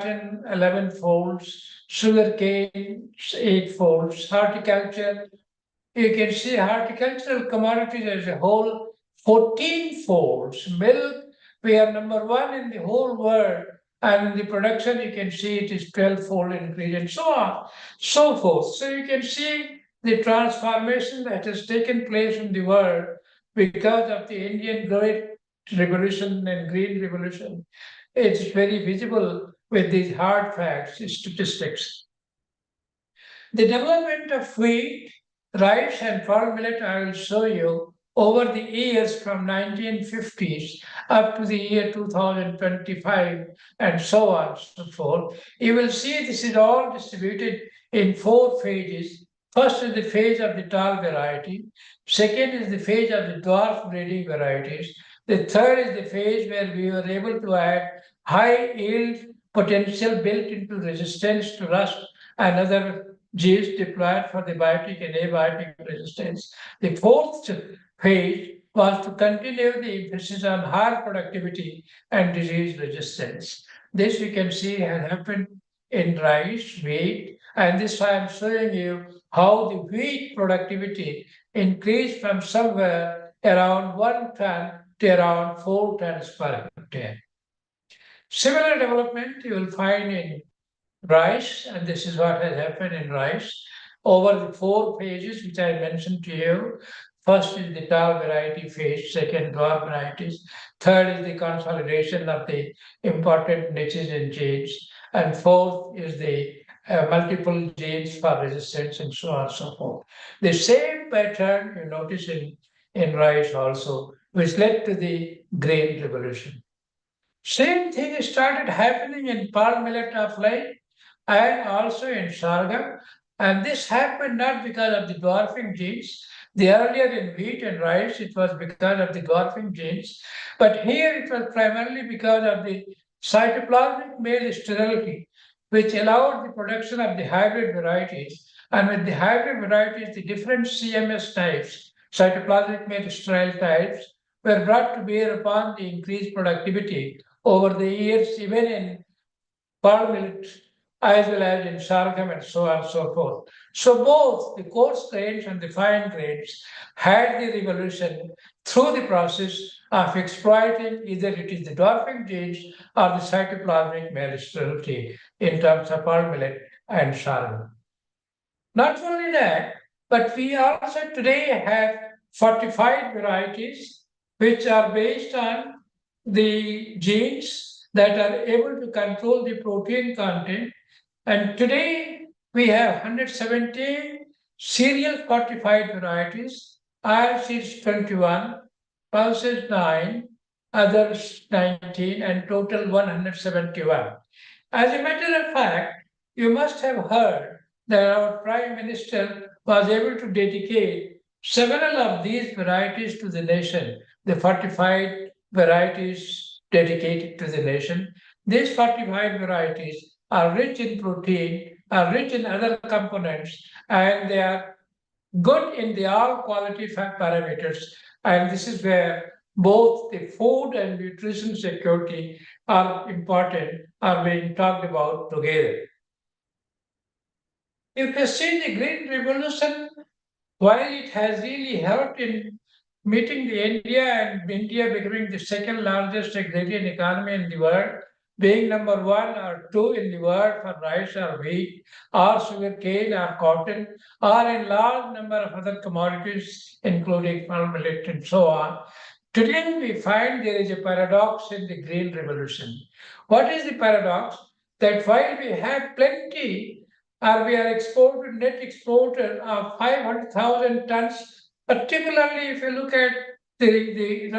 11 folds, sugarcane 8 folds, horticulture. You can see horticultural commodities as a whole 14 folds. Milk, we are number one in the whole world. And in the production, you can see it is 12-fold increase and so on, so forth. So you can see the transformation that has taken place in the world because of the Indian Great Revolution and Green Revolution. It's very visible with these hard facts, statistics. The development of wheat, rice, and farm millet I will show you over the years from 1950s up to the year 2025 and so on and so forth. You will see this is all distributed in 4 phases. First is the phase of the tall variety. Second is the phase of the dwarf breeding varieties. The third is the phase where we were able to add high yield potential built into resistance to rust and other genes deployed for the biotic and abiotic resistance. The fourth phase was to continue the emphasis on higher productivity and disease resistance. This you can see has happened in rice, wheat, and this I am showing you how the wheat productivity increased from somewhere around 1 ton to around 4 tons per hectare. Similar development you will find in rice, and this is what has happened in rice over the 4 phases which I mentioned to you. First is the tall variety phase, second dwarf varieties, third is the consolidation of the important niches and genes, and fourth is the multiple genes for resistance and so on and so forth. The same pattern you notice in rice also, which led to the grain revolution. Same thing started happening in palm millet of late and also in sorghum. And this happened not because of the dwarfing genes. The earlier in wheat and rice, it was because of the dwarfing genes. But here it was primarily because of the cytoplasmic male sterility, which allowed the production of the hybrid varieties. And with the hybrid varieties, the different CMS types, cytoplasmic male sterile types, were brought to bear upon the increased productivity over the years, even in palm millet as well as in sorghum and so on and so forth. So both the coarse grains and the fine grains had the revolution through the process of exploiting either it is the dwarfing genes or the cytoplasmic male sterility in terms of palm millet and sorghum. Not only that, but we also today have fortified varieties which are based on the genes that are able to control the protein content. And today we have 117 cereal fortified varieties, iron seeds 21, pulses 9, others 19, and total 171. As a matter of fact, you must have heard that our Prime Minister was able to dedicate several of these varieties to the nation, the fortified varieties dedicated to the nation. These fortified varieties are rich in protein, are rich in other components, and they are good in the all quality parameters. And this is where both the food and nutrition security are important, are being talked about together. If you see the Green Revolution, while it has really helped in meeting the India and India becoming the second largest agrarian economy in the world, being number 1 or 2 in the world for rice or wheat or sugarcane or cotton or in large number of other commodities including palm millet and so on. Today we find there is a paradox in the Green Revolution. What is the paradox? That while we have plenty or we are net exporter of 500,000 tons, particularly if you look at the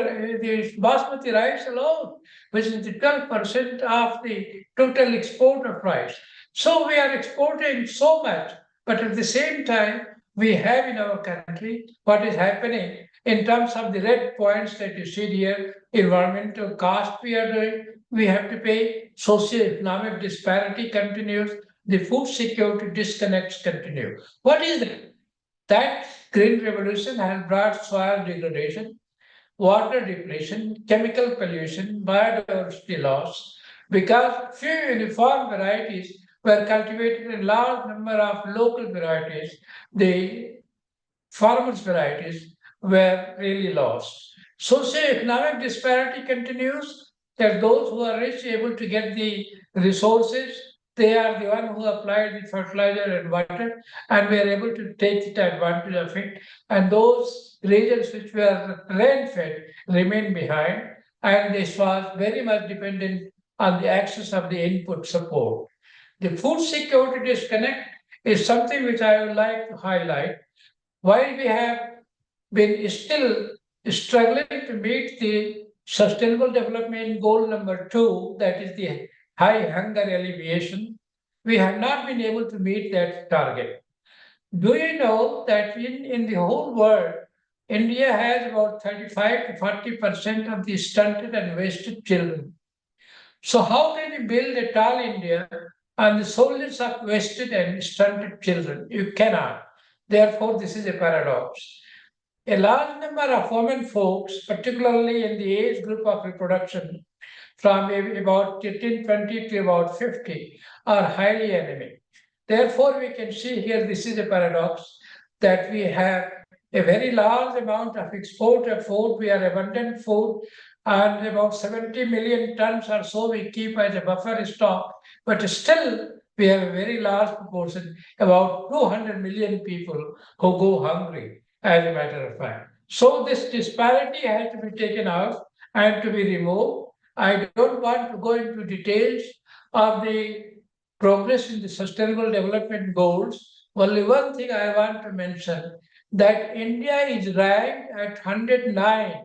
basmati rice alone, which is the 12% of the total export of rice. So we are exporting so much, but at the same time, we have in our country what is happening in terms of the red points that you see here, environmental cost we are doing, we have to pay, socio-economic disparity continues, the food security disconnects continue. What is that? That Green Revolution has brought soil degradation, water depletion, chemical pollution, biodiversity loss, because few uniform varieties were cultivated in large number of local varieties. The farmers' varieties were really lost. Socioeconomic disparity continues, that those who are rich able to get the resources, they are the one who applied the fertilizer and water and were able to take the advantage of it. And those regions which were rain-fed remain behind, and this was very much dependent on the access of the input support. The food security disconnect is something which I would like to highlight. While we have been still struggling to meet the sustainable development goal number 2, that is the high hunger alleviation, we have not been able to meet that target. Do you know that in the whole world, India has about 35 to 40% of the stunted and wasted children? So how can you build a tall India on the shoulders of wasted and stunted children? You cannot. Therefore, this is a paradox. A large number of women folks, particularly in the age group of reproduction, from about 18, 20 to about 50, are highly anemic. Therefore, we can see here this is a paradox that we have a very large amount of export of food, we are abundant food, and about 70 million tons or so we keep as a buffer stock, but still we have a very large proportion, about 200 million people who go hungry, as a matter of fact. So this disparity has to be taken out and to be removed. I don't want to go into details of the progress in the sustainable development goals. Only one thing I want to mention, that India is ranked at 109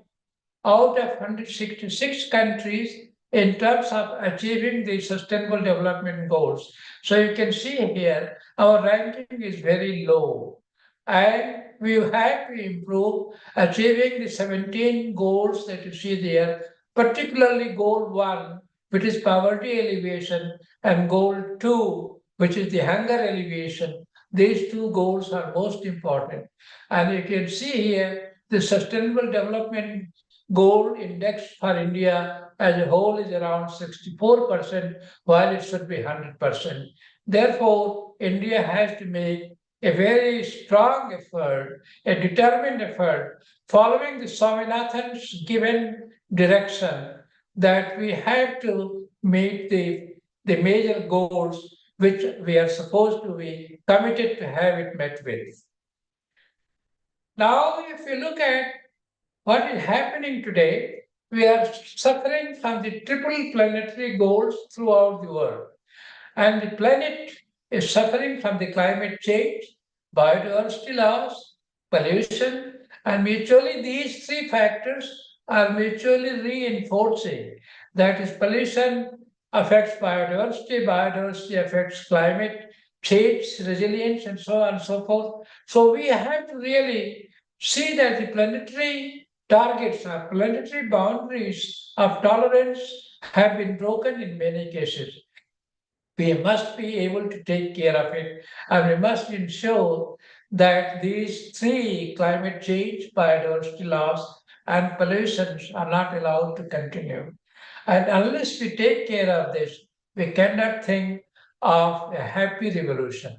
out of 166 countries in terms of achieving the sustainable development goals. So you can see here our ranking is very low, and we have to improve achieving the 17 goals that you see there, particularly goal 1, which is poverty alleviation, and goal 2, which is the hunger alleviation. These two goals are most important. And you can see here the sustainable development goal index for India as a whole is around 64%, while it should be 100%. Therefore, India has to make a very strong effort, a determined effort, following the Swaminathan's given direction, that we have to meet the major goals which we are supposed to be committed to have it met with. Now, if you look at what is happening today, we are suffering from the triple planetary goals throughout the world. And the planet is suffering from the climate change, biodiversity loss, pollution, and mutually these three factors are mutually reinforcing. That is, pollution affects biodiversity, biodiversity affects climate change, resilience, and so on and so forth. So we have to really see that the planetary targets or planetary boundaries of tolerance have been broken in many cases. We must be able to take care of it, and we must ensure that these three, climate change, biodiversity loss, and pollutions, are not allowed to continue. And unless we take care of this, we cannot think of a happy revolution.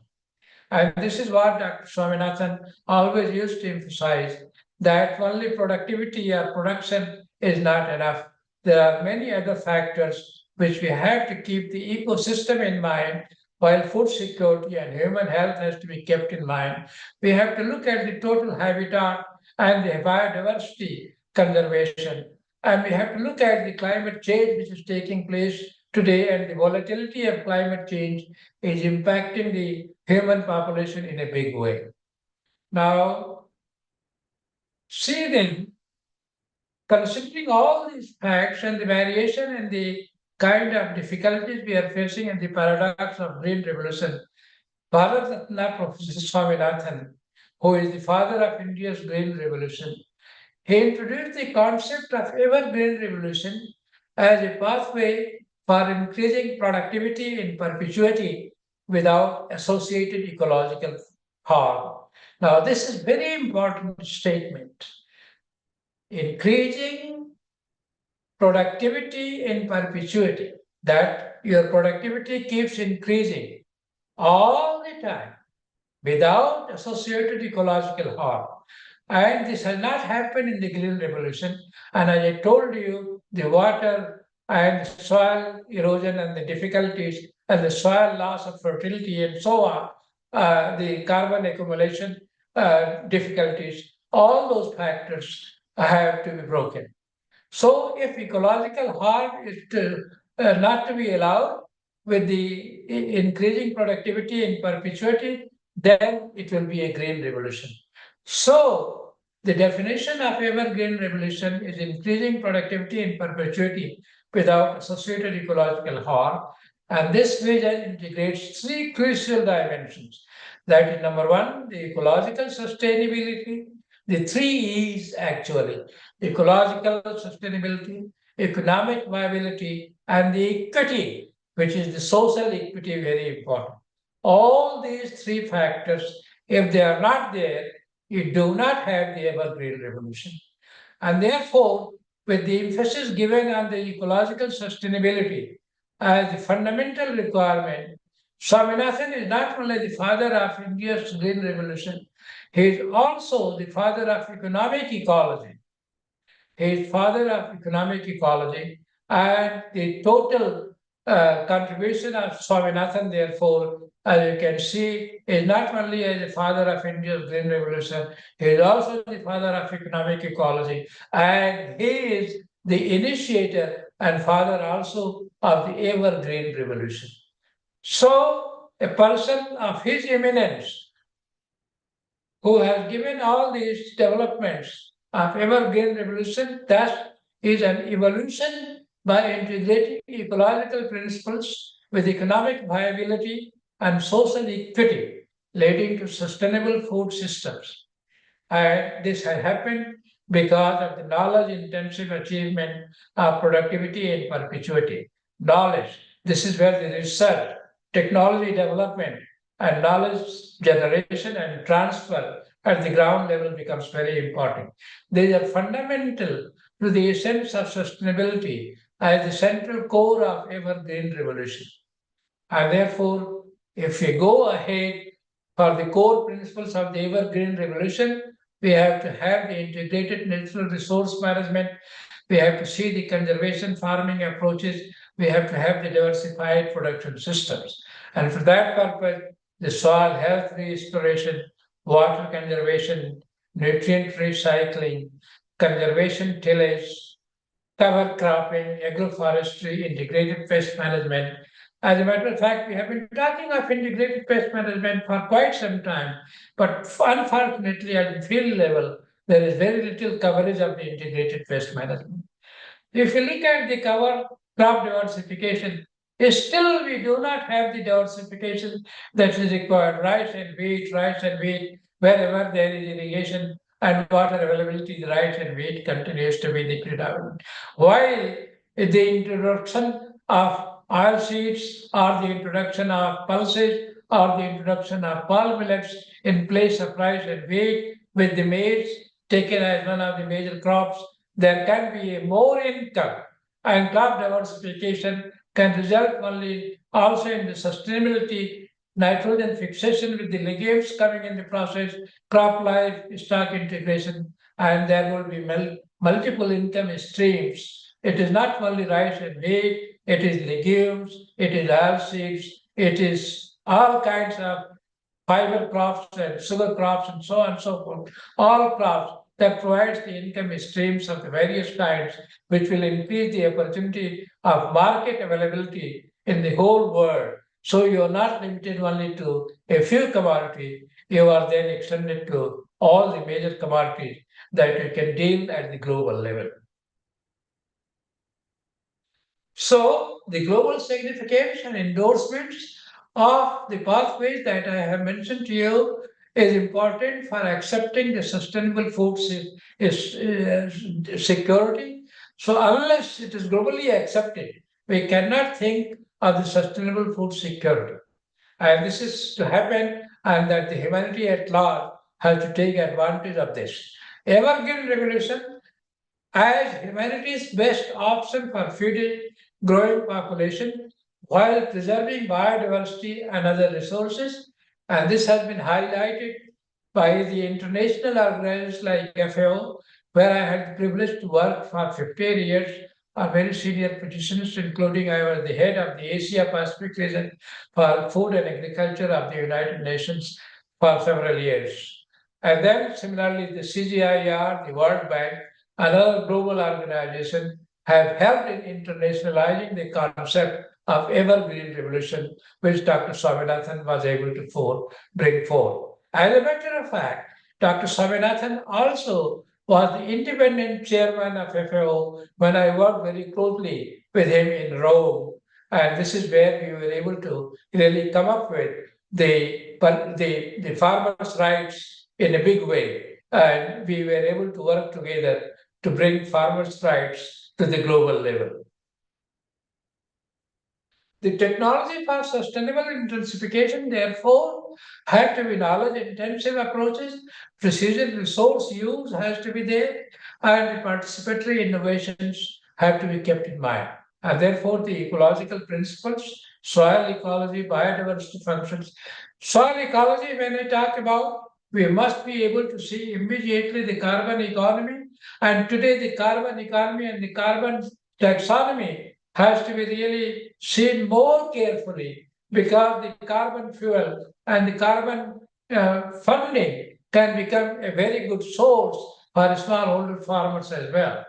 And this is what Dr. Swaminathan always used to emphasize, that only productivity or production is not enough. There are many other factors which we have to keep the ecosystem in mind, while food security and human health has to be kept in mind. We have to look at the total habitat and the biodiversity conservation. And we have to look at the climate change which is taking place today, and the volatility of climate change is impacting the human population in a big way. Now, see then, considering all these facts and the variation and the kind of difficulties we are facing in the paradox of green revolution, Bharat Ratna Professor Swaminathan, who is the father of India's green revolution, he introduced the concept of evergreen revolution as a pathway for increasing productivity in perpetuity without associated ecological harm. Now, this is very important statement. Increasing productivity in perpetuity, that your productivity keeps increasing all the time without associated ecological harm. And this has not happened in the Green Revolution. And as I told you, the water and soil erosion and the difficulties and the soil loss of fertility and so on, the carbon accumulation difficulties, all those factors have to be broken. So if ecological harm is not to be allowed with the increasing productivity in perpetuity, then it will be a green revolution. So the definition of evergreen revolution is increasing productivity in perpetuity without associated ecological harm. And this vision integrates three crucial dimensions. That is number one, the ecological sustainability, the three E's actually: ecological sustainability, economic viability, and the equity, which is the social equity, very important. All these three factors, if they are not there, you do not have the evergreen revolution. And therefore, with the emphasis given on the ecological sustainability as the fundamental requirement, Swaminathan is not only the father of India's green revolution, he is also the father of economic ecology. He is father of economic ecology, and the total contribution of Swaminathan, therefore, as you can see, is not only as the father of India's green revolution, he is also the father of economic ecology, and he is the initiator and father also of the evergreen revolution. So, a person of his eminence who has given all these developments of evergreen revolution, thus is an evolution by integrating ecological principles with economic viability and social equity, leading to sustainable food systems. And this has happened because of the knowledge intensive achievement of productivity and perpetuity. Knowledge, this is where the research, technology development, and knowledge generation and transfer at the ground level becomes very important. They are fundamental to the essence of sustainability as the central core of evergreen revolution. And therefore, if we go ahead for the core principles of the evergreen revolution, we have to have the integrated natural resource management. We have to see the conservation farming approaches. We have to have the diversified production systems. And for that purpose, the soil health restoration, water conservation, nutrient recycling, conservation tillage, cover cropping, agroforestry, integrated pest management. As a matter of fact, we have been talking of integrated pest management for quite some time, but unfortunately, at the field level, there is very little coverage of the integrated pest management. If you look at the cover crop diversification, still we do not have the diversification that is required. Rice and wheat, wherever there is irrigation and water availability, the rice and wheat continues to be the predominant. While the introduction of oilseeds or the introduction of pulses or the introduction of palm millets in place of rice and wheat with the maize taken as one of the major crops, there can be a more income, and crop diversification can result only also in the sustainability, nitrogen fixation with the legumes coming in the process, crop life, stock integration, and there will be multiple income streams. It is not only rice and wheat, it is legumes, it is oilseeds, it is all kinds of fiber crops and sugar crops and so on and so forth. All crops that provides the income streams of the various kinds, which will increase the opportunity of market availability in the whole world. So you are not limited only to a few commodities, you are then extended to all the major commodities that you can deal at the global level. So the global significance and endorsements of the pathways that I have mentioned to you is important for accepting the sustainable food security. So unless it is globally accepted, we cannot think of the sustainable food security. And this is to happen, and that the humanity at large has to take advantage of this. Evergreen revolution as humanity's best option for feeding growing population while preserving biodiversity and other resources. And this has been highlighted by the international organizations like FAO, where I had the privilege to work for 15 years on very senior positions, including I was the head of the Asia Pacific region for food and agriculture of the United Nations for several years. And then similarly, the CGIAR, the World Bank, and other global organizations have helped in internationalizing the concept of evergreen revolution, which Dr. Swaminathan was able to bring forth. As a matter of fact, Dr. Swaminathan also was the independent chairman of FAO when I worked very closely with him in Rome. And this is where we were able to really come up with the farmers' rights in a big way. And we were able to work together to bring farmers' rights to the global level. The technology for sustainable intensification, therefore, had to be knowledge-intensive approaches, precision resource use has to be there, and the participatory innovations have to be kept in mind. And therefore, the ecological principles, soil ecology, biodiversity functions. Soil ecology, when I talk about, we must be able to see immediately the carbon economy. And today, the carbon economy and the carbon taxonomy has to be really seen more carefully because the carbon fuel and the carbon funding can become a very good source for smallholder farmers as well.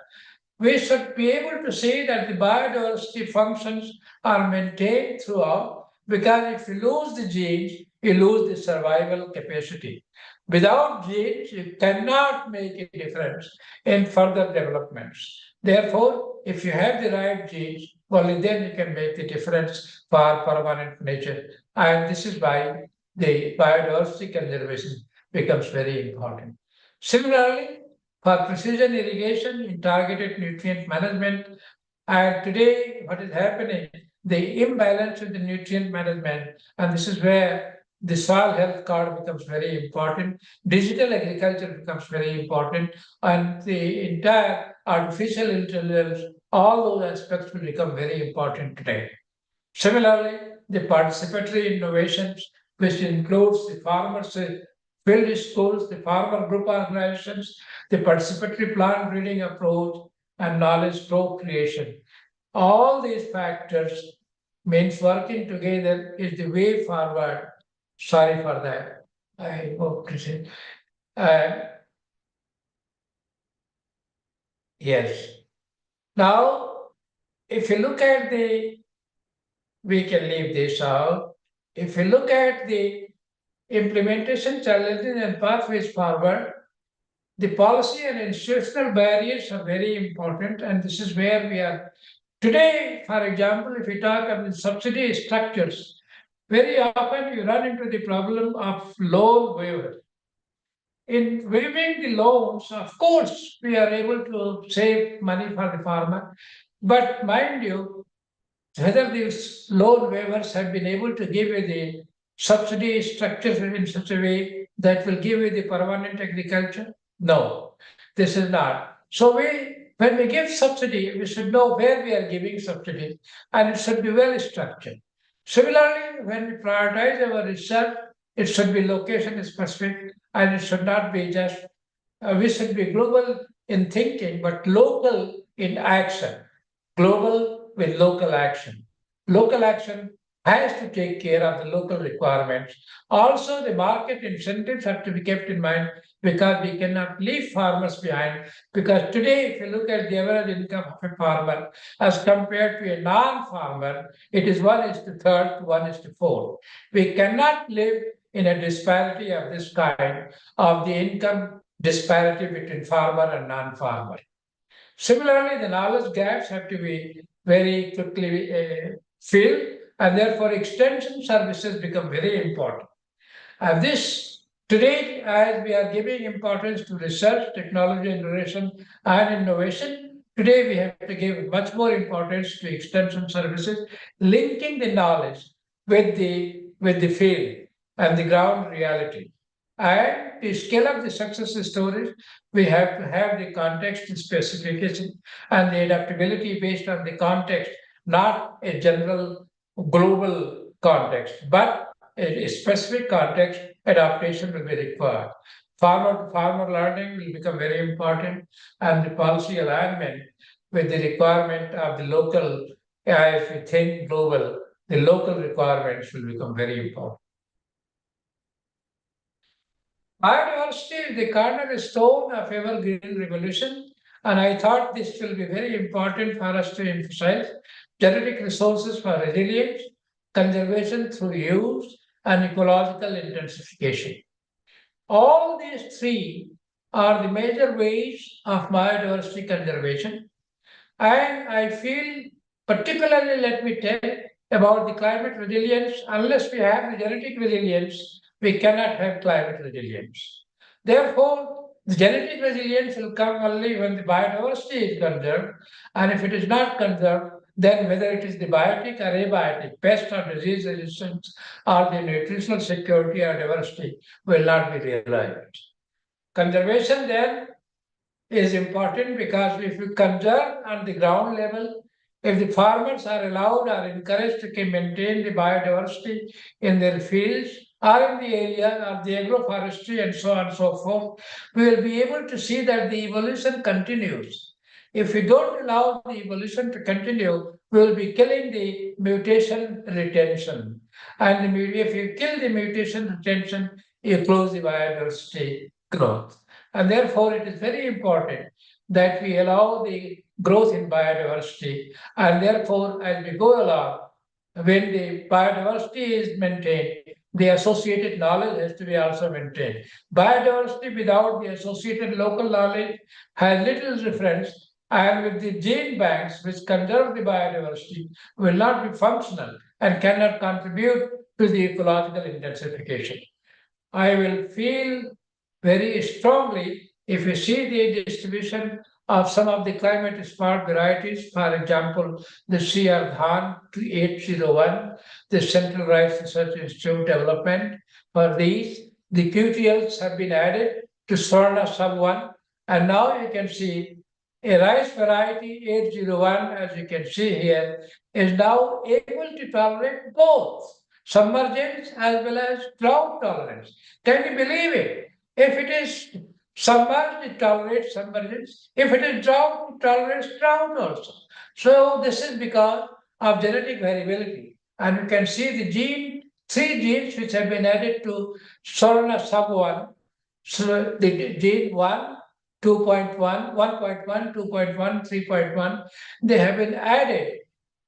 We should be able to see that the biodiversity functions are maintained throughout because if you lose the genes, you lose the survival capacity. Without genes, you cannot make a difference in further developments. Therefore, if you have the right genes, only then you can make the difference for permanent nature. And this is why the biodiversity conservation becomes very important. Similarly, for precision irrigation in targeted nutrient management, and today what is happening, the imbalance in the nutrient management, and this is where the soil health card becomes very important, digital agriculture becomes very important, and the entire artificial intelligence, all those aspects will become very important today. Similarly, the participatory innovations, which includes the farmers' field schools, the farmer group organizations, the participatory plant breeding approach, and knowledge co-creation. All these factors means working together is the way forward. Sorry for that. I hope to say. Yes. Now, if you look at we can leave this out. If you look at the implementation challenges and pathways forward, the policy and institutional barriers are very important, and this is where we are. Today, for example, if we talk about subsidy structures, very often you run into the problem of loan waiver. In waiving the loans, of course, we are able to save money for the farmer. But mind you, whether these loan waivers have been able to give you the subsidy structures in such a way that will give you the permanent agriculture? No, this is not. So when we give subsidy, we should know where we are giving subsidy, and it should be well structured. Similarly, when we prioritize our research, it should be location specific, and it should not be just. We should be global in thinking, but local in action. Global with local action. Local action has to take care of the local requirements. Also, the market incentives have to be kept in mind because we cannot leave farmers behind. Because today, if you look at the average income of a farmer as compared to a non-farmer, it is 1:3 to 1:4. We cannot live in a disparity of this kind of the income disparity between farmer and non-farmer. Similarly, the knowledge gaps have to be very quickly filled, and therefore extension services become very important. And this today, as we are giving importance to research, technology, innovation, and innovation, today we have to give much more importance to extension services, linking the knowledge with the field and the ground reality. And to scale up the success stories, we have to have the context specification and the adaptability based on the context, not a general global context, but in a specific context, adaptation will be required. Farmer learning will become very important, and the policy alignment with the requirement of the local, if we think global, the local requirements will become very important. Biodiversity is the cornerstone of our green revolution, and I thought this will be very important for us to emphasize genetic resources for resilience, conservation through use, and ecological intensification. All these three are the major ways of biodiversity conservation, and I feel particularly, let me tell about the climate resilience. Unless we have the genetic resilience, we cannot have climate resilience. Therefore, the genetic resilience will come only when the biodiversity is conserved, and if it is not conserved, then whether it is the biotic or abiotic, pest or disease resistance, or the nutritional security or diversity will not be realized. Conservation then is important because if you conserve on the ground level, if the farmers are allowed or encouraged to maintain the biodiversity in their fields or in the area of the agroforestry and so on and so forth, we will be able to see that the evolution continues. If we don't allow the evolution to continue, we will be killing the mutation retention. And if you kill the mutation retention, you close the biodiversity growth. And therefore, it is very important that we allow the growth in biodiversity. And therefore, as we go along, when the biodiversity is maintained, the associated knowledge has to be also maintained. Biodiversity without the associated local knowledge has little reference, and with the gene banks which conserve the biodiversity will not be functional and cannot contribute to the ecological intensification. I will feel very strongly if you see the distribution of some of the climate smart varieties, for example, the CR Dhan 801, the Central Rice Research Institute development. For these, the QTLs have been added to Swarna Sub 1, and now you can see a rice variety 801, as you can see here, is now able to tolerate both submergence as well as drought tolerance. Can you believe it? If it is submerged, it tolerates submergence. If it is drought, it tolerates drought also. So this is because of genetic variability. And you can see the three genes which have been added to Sorna sub 1. So the gene 1, 2.1, 1.1, 2.1, 3.1, they have been added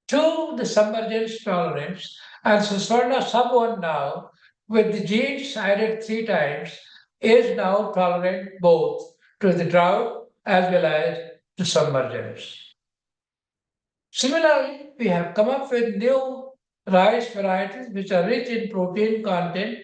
to the submergence tolerance. And so Swarna sub 1 now, with the genes added 3 times, is now tolerant both to the drought as well as to submergence. Similarly, we have come up with new rice varieties which are rich in protein content,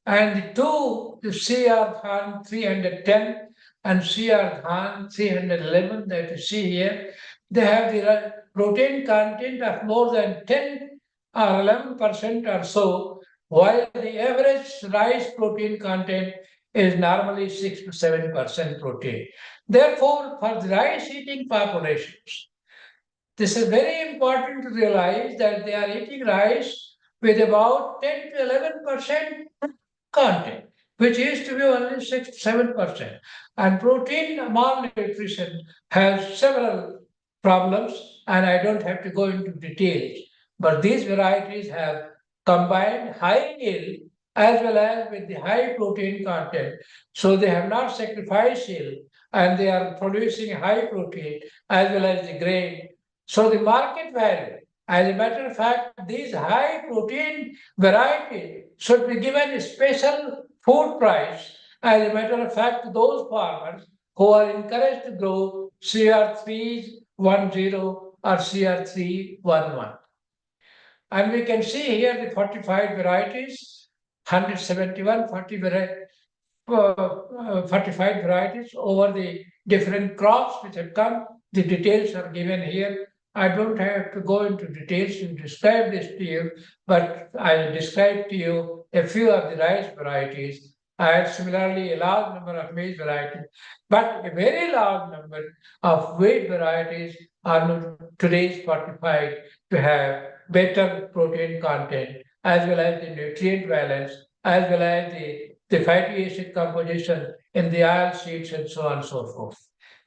and the CR Khan 310 and CR Khan 311 that you see here, they have the protein content of more than 10 or 11% or so, while the average rice protein content is normally 6 to 7% protein. Therefore, for the rice eating populations, this is very important to realize that they are eating rice with about 10 to 11% content, which used to be only 6 to 7%. And protein malnutrition has several problems, and I don't have to go into details. But these varieties have combined high yield as well as with the high protein content. So they have not sacrificed yield, and they are producing high protein as well as the grain. So the market value, as a matter of fact, these high protein varieties should be given a special food price. As a matter of fact, those farmers who are encouraged to grow CR310 or CR311. And we can see here the fortified varieties, 171 fortified varieties over the different crops which have come. The details are given here. I don't have to go into details to describe this to you, but I'll describe to you a few of the rice varieties, and similarly a large number of maize varieties, but a very large number of wheat varieties are today fortified to have better protein content, as well as the nutrient balance, as well as the fatty acid composition in the oil seeds and so on and so forth.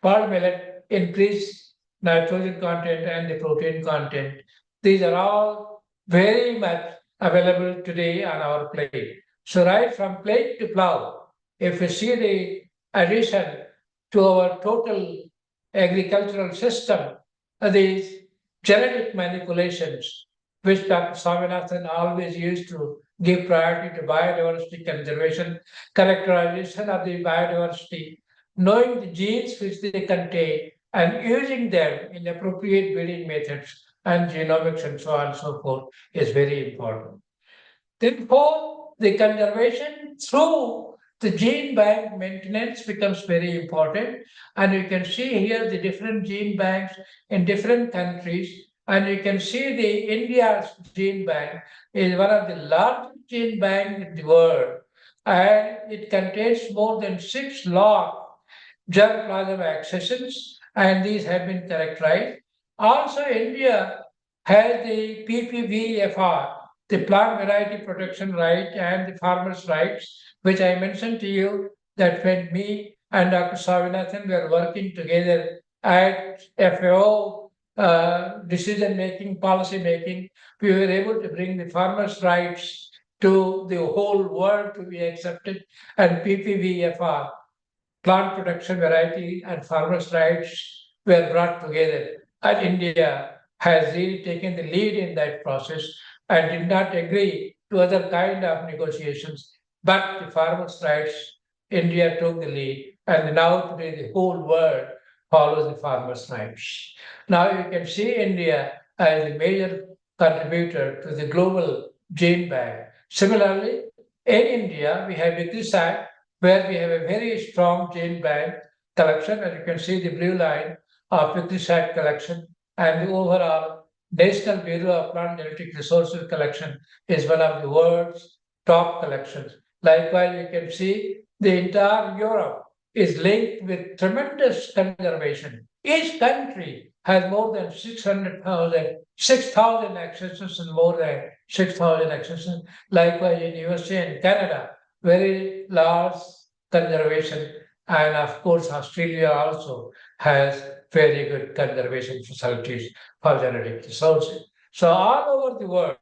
Pearl millet increase nitrogen content and the protein content. These are all very much available today on our plate. So right from plate to plow, if we see the addition to our total agricultural system, these genetic manipulations, which Dr. Swaminathan always used to give priority to biodiversity conservation, characterization of the biodiversity, knowing the genes which they contain and using them in appropriate breeding methods and genomics and so on and so forth is very important. Therefore, the conservation through the gene bank maintenance becomes very important. And you can see here the different gene banks in different countries. And you can see the India's gene bank is one of the largest gene banks in the world. And it contains more than 6 lakh germplasm accessions, and these have been characterized. Also, India has the PPVFR, the Plant Variety Protection Right, and the Farmers' Rights, which I mentioned to you that when me and Dr. Swaminathan were working together at FAO decision making, policy making, we were able to bring the farmers' rights to the whole world to be accepted, and PPVFR, plant protection variety and farmers' rights were brought together. And India has really taken the lead in that process and did not agree to other kind of negotiations. But the farmers' rights, India took the lead, and now today the whole world follows the farmers' rights. Now you can see India as a major contributor to the global gene bank. Similarly, in India, we have Vigrisat, where we have a very strong gene bank collection, and you can see the blue line of Vigrisat collection, and the overall National Bureau of Plant Genetic Resources collection is one of the world's top collections. Likewise, you can see the entire Europe is linked with tremendous conservation. Each country has more than 6,000 accessions and more than 6,000 accessions. Likewise, in USA and Canada, very large conservation. And of course, Australia also has very good conservation facilities for genetic resources. So all over the world,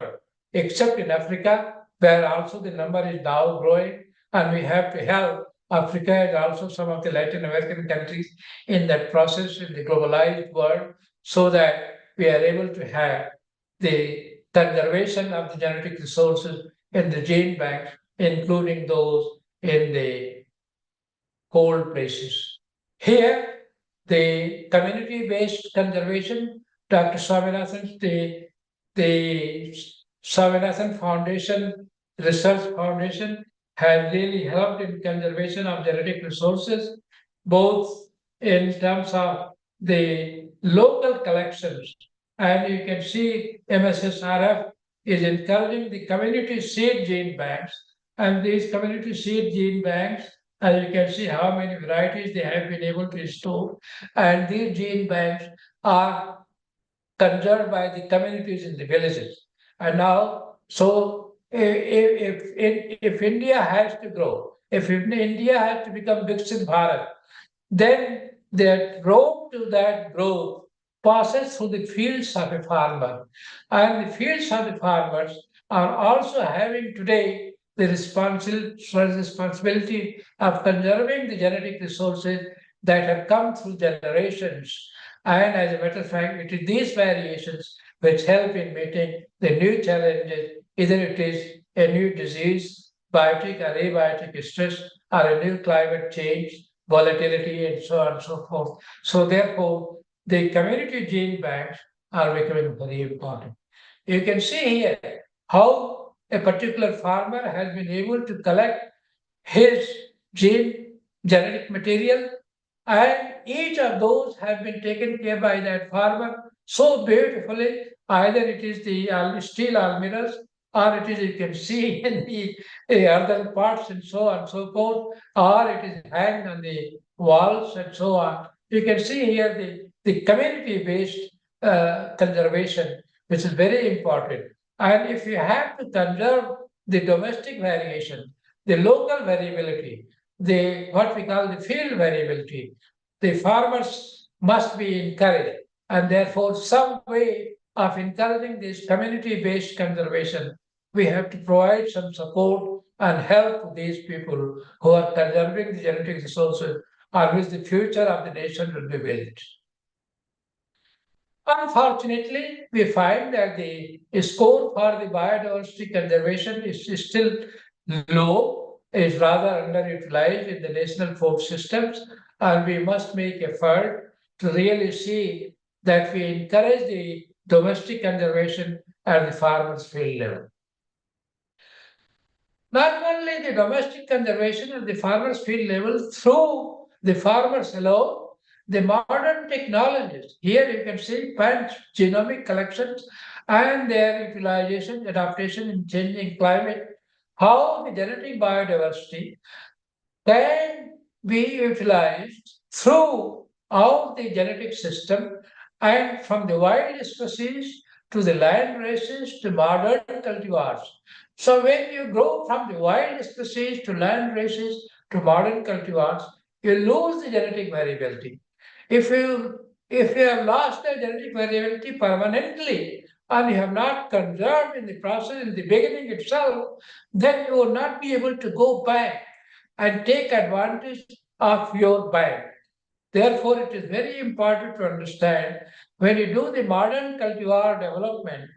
except in Africa, where also the number is now growing, and we have to help Africa and also some of the Latin American countries in that process in the globalized world, so that we are able to have the conservation of the genetic resources in the gene banks, including those in the cold places. Here, the community-based conservation, Dr. Swaminathan, the Swaminathan Foundation, Research Foundation, has really helped in conservation of genetic resources, both in terms of the local collections. And you can see MSSRF is encouraging the community seed gene banks. And these community seed gene banks, as you can see how many varieties they have been able to store. And these gene banks are conserved by the communities in the villages. And now, so if India has to grow, if India has to become Viksit Bharat, then the road to that growth passes through the fields of a farmer. And the fields of the farmers are also having today the responsibility of conserving the genetic resources that have come through generations. And as a matter of fact, it is these variations which help in meeting the new challenges, either it is a new disease, biotic or abiotic stress, or a new climate change, volatility, and so on and so forth. So therefore, the community gene banks are becoming very important. You can see here how a particular farmer has been able to collect his genetic material, and each of those have been taken care by that farmer so beautifully. Either it is the steel almirahs, or it is, you can see in the other parts and so on and so forth, or it is hanged on the walls and so on. You can see here the community-based conservation, which is very important. And if you have to conserve the domestic variation, the local variability, the what we call the field variability, the farmers must be encouraged, and therefore some way of encouraging this community-based conservation, we have to provide some support and help these people who are conserving the genetic resources on which the future of the nation will be built. Unfortunately, we find that the score for the biodiversity conservation is still low, is rather underutilized in the national forest systems, and we must make effort to really see that we encourage the domestic conservation at the farmers' field level. Not only the domestic conservation at the farmers' field level through the farmers alone, the modern technologies. Here you can see plant genomic collections and their utilization, adaptation in changing climate, how the genetic biodiversity can be utilized throughout the genetic system and from the wild species to the land races to modern cultivars. So when you grow from the wild species to land races to modern cultivars, you lose the genetic variability. If you have lost the genetic variability permanently and you have not conserved in the process in the beginning itself, then you will not be able to go back and take advantage of your bank. Therefore, it is very important to understand when you do the modern cultivar development,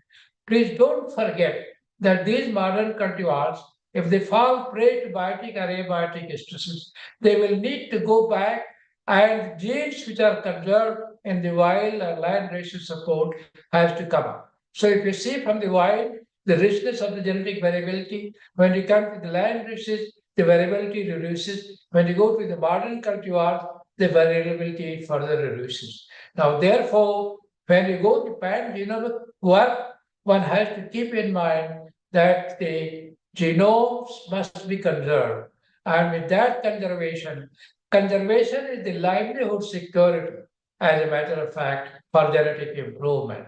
please don't forget that these modern cultivars, if they fall prey to biotic or abiotic stresses, they will need to go back and genes which are conserved in the wild or land racial support has to come up. So if you see from the wild, the richness of the genetic variability, when you come to the land races, the variability reduces. When you go to the modern cultivars, the variability further reduces. Now, therefore, when you go to pan-genomic work, one has to keep in mind that the genomes must be conserved. And with that conservation is the livelihood security, as a matter of fact, for genetic improvement.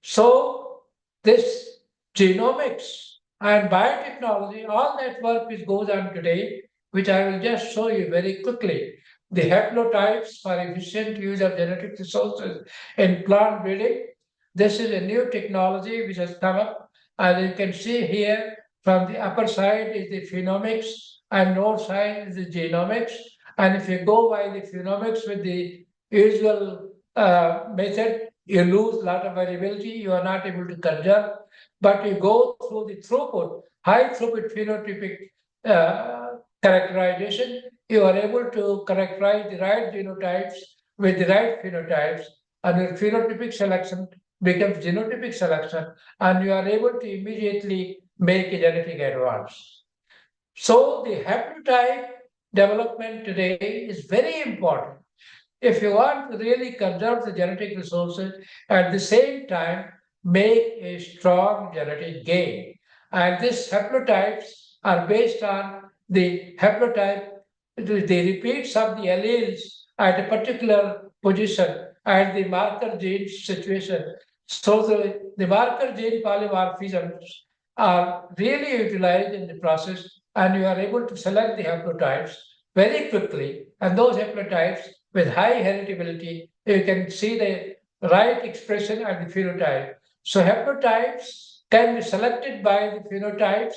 So, this genomics and biotechnology, all that work which goes on today, which I will just show you very quickly. The haplotypes for efficient use of genetic resources in plant breeding. This is a new technology which has come up. As you can see here, from the upper side is the phenomics and north side is the genomics. And if you go by the phenomics with the usual method, you lose a lot of variability, you are not able to conserve, but you go through the throughput, high throughput phenotypic characterization, you are able to characterize the right genotypes with the right phenotypes, and your phenotypic selection becomes genotypic selection, and you are able to immediately make a genetic advance. So the haplotype development today is very important. If you want to really conserve the genetic resources, at the same time, make a strong genetic gain. And these haplotypes are based on the haplotype, the repeats of the alleles at a particular position and the marker gene situation. So the marker gene polymorphisms are really utilized in the process, and you are able to select the haplotypes very quickly. And those haplotypes with high heritability, you can see the right expression and the phenotype. So haplotypes can be selected by the phenotypes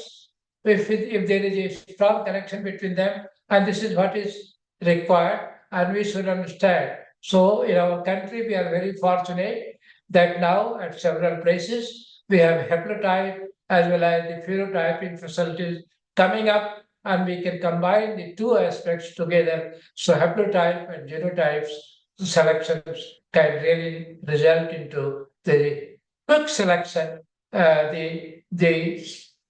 if there is a strong connection between them, and this is what is required, and we should understand. So in our country, we are very fortunate that now at several places we have haplotype as well as the phenotyping facilities coming up, and we can combine the two aspects together. So haplotype and genotypes selections can really result into the quick selection. The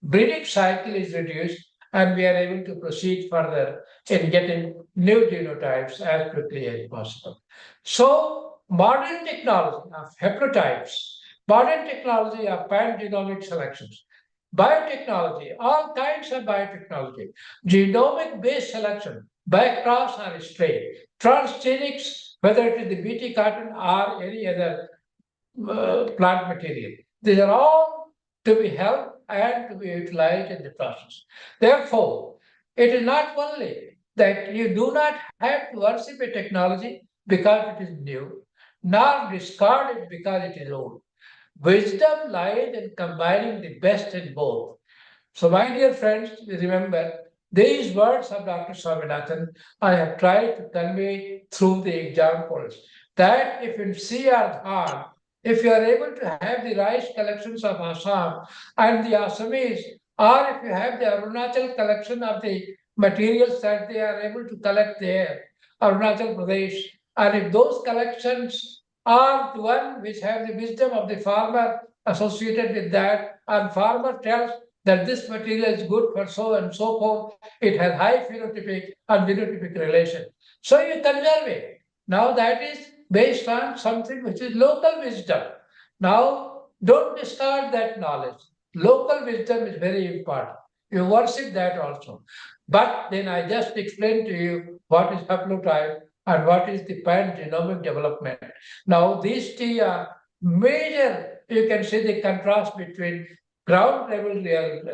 breeding cycle is reduced, and we are able to proceed further in getting new genotypes as quickly as possible. So modern technology of haplotypes, modern technology of pan-genomic selections, biotechnology, all kinds of biotechnology, genomic-based selection, by cross or strain, transgenics, whether it is the BT cotton or any other plant material. These are all to be helped and to be utilized in the process. Therefore, it is not only that you do not have to worship a technology because it is new, nor discard it because it is old. Wisdom lies in combining the best in both. So, my dear friends, remember these words of Dr. Swaminathan I have tried to convey through the examples that if in CR, if you are able to have the rice collections of Assam and the Assamese, or if you have the Arunachal collection of the materials that they are able to collect there, Arunachal Pradesh, and if those collections are the one which have the wisdom of the farmer associated with that, and farmer tells that this material is good for so and so forth, it has high phenotypic and phenotypic relation. So you conserve it. Now that is based on something which is local wisdom. Now don't discard that knowledge. Local wisdom is very important. You worship that also. But then I just explained to you what is haplotype and what is the plant genomic development. Now these two are major, you can see the contrast between ground level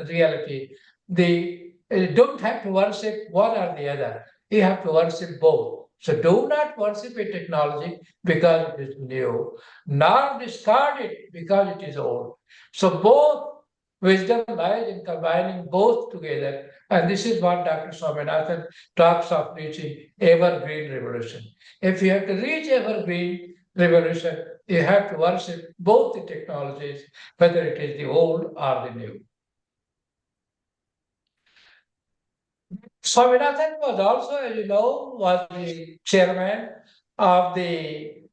reality. They don't have to worship one or the other. You have to worship both. So do not worship a technology because it is new, nor discard it because it is old. So both wisdom lies in combining both together. And this is what Dr. Swaminathan talks of reaching evergreen revolution. If you have to reach evergreen revolution, you have to worship both the technologies, whether it is the old or the new. Swaminathan was also, as you know, was the chairman of the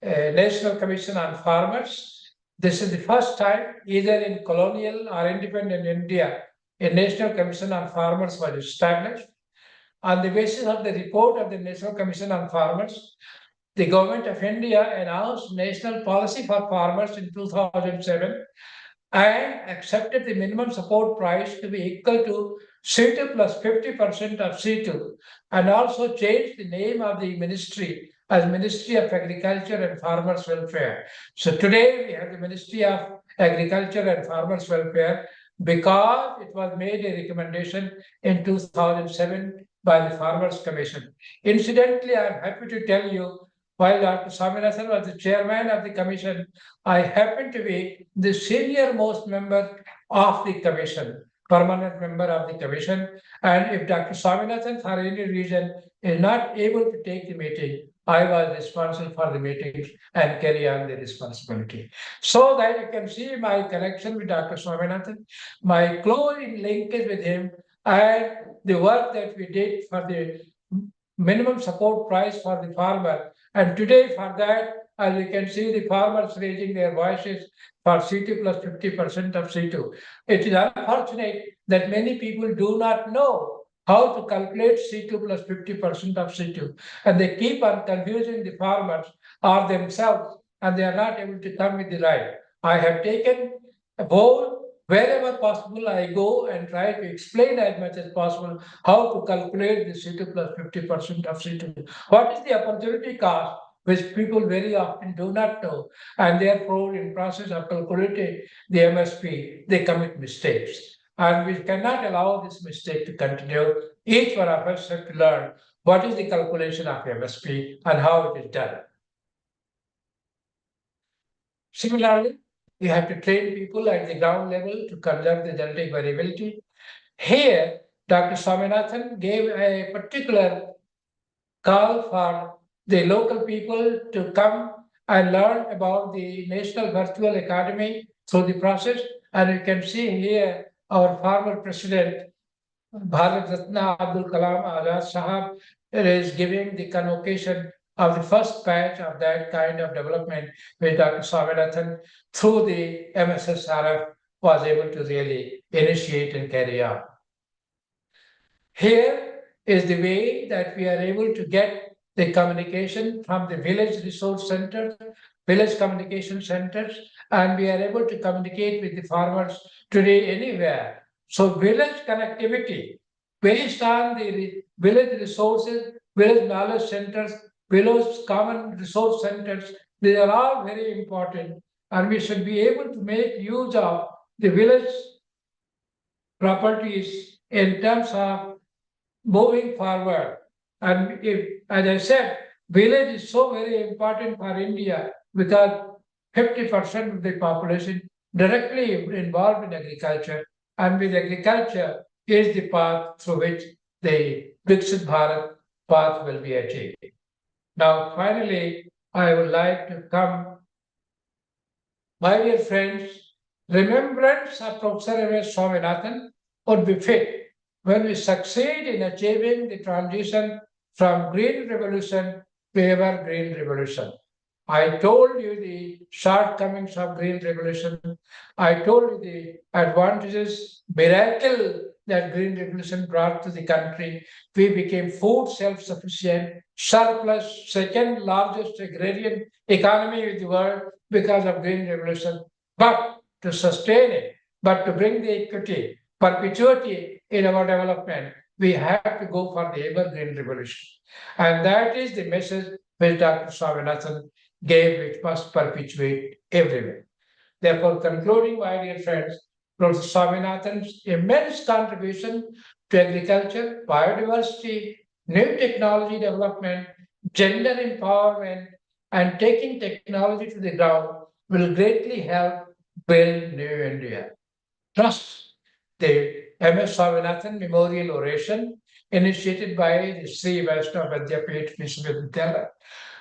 National Commission on Farmers. This is the first time, either in colonial or independent India, a National Commission on Farmers was established. On the basis of the report of the National Commission on Farmers, the government of India announced national policy for farmers in 2007 and accepted the minimum support price to be equal to C2 plus 50% of C2, and also changed the name of the ministry as Ministry of Agriculture and Farmers Welfare. So today we have the Ministry of Agriculture and Farmers Welfare because it was made a recommendation in 2007 by the Farmers Commission. Incidentally, I am happy to tell you, while Dr. Swaminathan was the chairman of the commission, I happen to be the senior most member of the commission, permanent member of the commission. And if Dr. Swaminathan, for any reason, is not able to take the meeting, I was responsible for the meetings and carry on the responsibility. So that you can see my connection with Dr. Swaminathan, my close linkage with him, and the work that we did for the minimum support price for the farmer. And today for that, as you can see, the farmers raising their voices for C2 plus 50% of C2. It is unfortunate that many people do not know how to calculate C2 plus 50% of C2. And they keep on confusing the farmers or themselves, and they are not able to come with the right. I have taken a bold. Wherever possible, I go and try to explain as much as possible how to calculate the C2 plus 50% of C2. What is the opportunity cost, which people very often do not know, and therefore in process of calculating the MSP, they commit mistakes. And we cannot allow this mistake to continue. Each one of us have to learn what is the calculation of MSP and how it is done. Similarly, you have to train people at the ground level to conserve the genetic variability. Here, Dr. Swaminathan gave a particular call for the local people to come and learn about the National Virtual Academy through the process. And you can see here our former president, Bharat Ratna Abdul Kalam Azad Sahab, is giving the convocation of the first batch of that kind of development, which Dr. Swaminathan, through the MSSRF, was able to really initiate and carry out. Here is the way that we are able to get the communication from the village resource centers, village communication centers, and we are able to communicate with the farmers today anywhere. So village connectivity based on the village resources, village knowledge centers, village common resource centers, they are all very important. and we should be able to make use of the village properties in terms of moving forward. And if, as I said, village is so very important for India because 50% of the population directly involved in agriculture, and with agriculture is the path through which the Viksit Bharat path will be achieved. Now, finally, I would like to come, my dear friends, remembrance of Professor M.S. Swaminathan would be fit when we succeed in achieving the transition from green revolution to ever green revolution. I told you the shortcomings of green revolution. I told you the advantages, miracle that green revolution brought to the country. We became food self-sufficient, surplus, second largest agrarian economy in the world because of green revolution. But to sustain it, but to bring the equity, perpetuity in our development, we have to go for the evergreen revolution. And that is the message which Dr. Swaminathan gave, which must perpetuate everywhere. Therefore, concluding, my dear friends, Professor Swaminathan's immense contribution to agriculture, biodiversity, new technology development, gender empowerment, and taking technology to the ground will greatly help build new India. Trust the M.S. Swaminathan Memorial Oration, initiated by the Sri Vaishnava Vidyapith Vishwavidyalaya,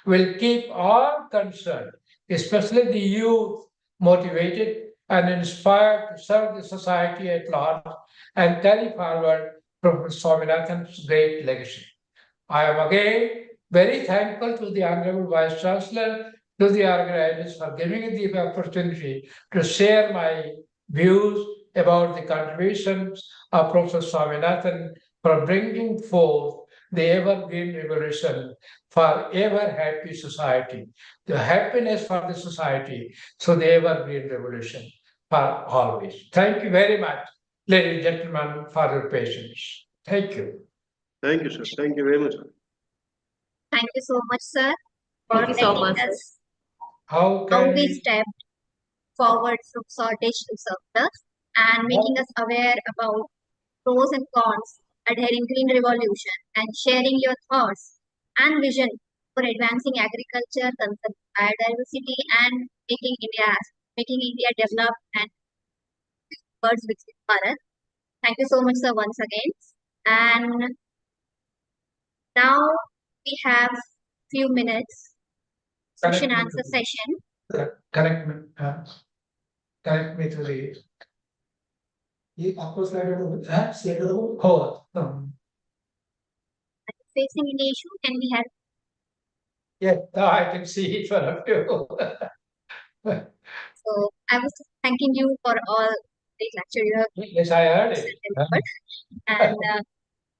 will keep all concerned, especially the youth, motivated and inspired to serve the society at large and carry forward Professor Swaminathan's great legacy. I am again very thankful to the Honorable Vice Chancellor, to the organizers for giving me the opportunity to share my views about the contributions of Professor Swaminathan for bringing forth the evergreen revolution for ever happy society, the happiness for the society, so the evergreen revolution for always. Thank you very much, ladies and gentlemen, for your patience. Thank you. Thank you, sir. Thank you very much, sir. Thank you so much, sir, for Thank you so much, letting sir. us How how can we we, stepped forward from shortage to surplus and making us aware about pros and cons, adhering green revolution, and sharing your thoughts and vision for advancing agriculture, conserving biodiversity, and making India develop and birds with Bharat. Thank you so much, sir, once again. And now we have few minutes question Correct. answer session. correct me, correct me to the. ये आपको slide हो Facing any issue, can we have? Yeah, I can see each one of you. So I was thanking you for all the lecture you have Yes, I heard it. delivered. And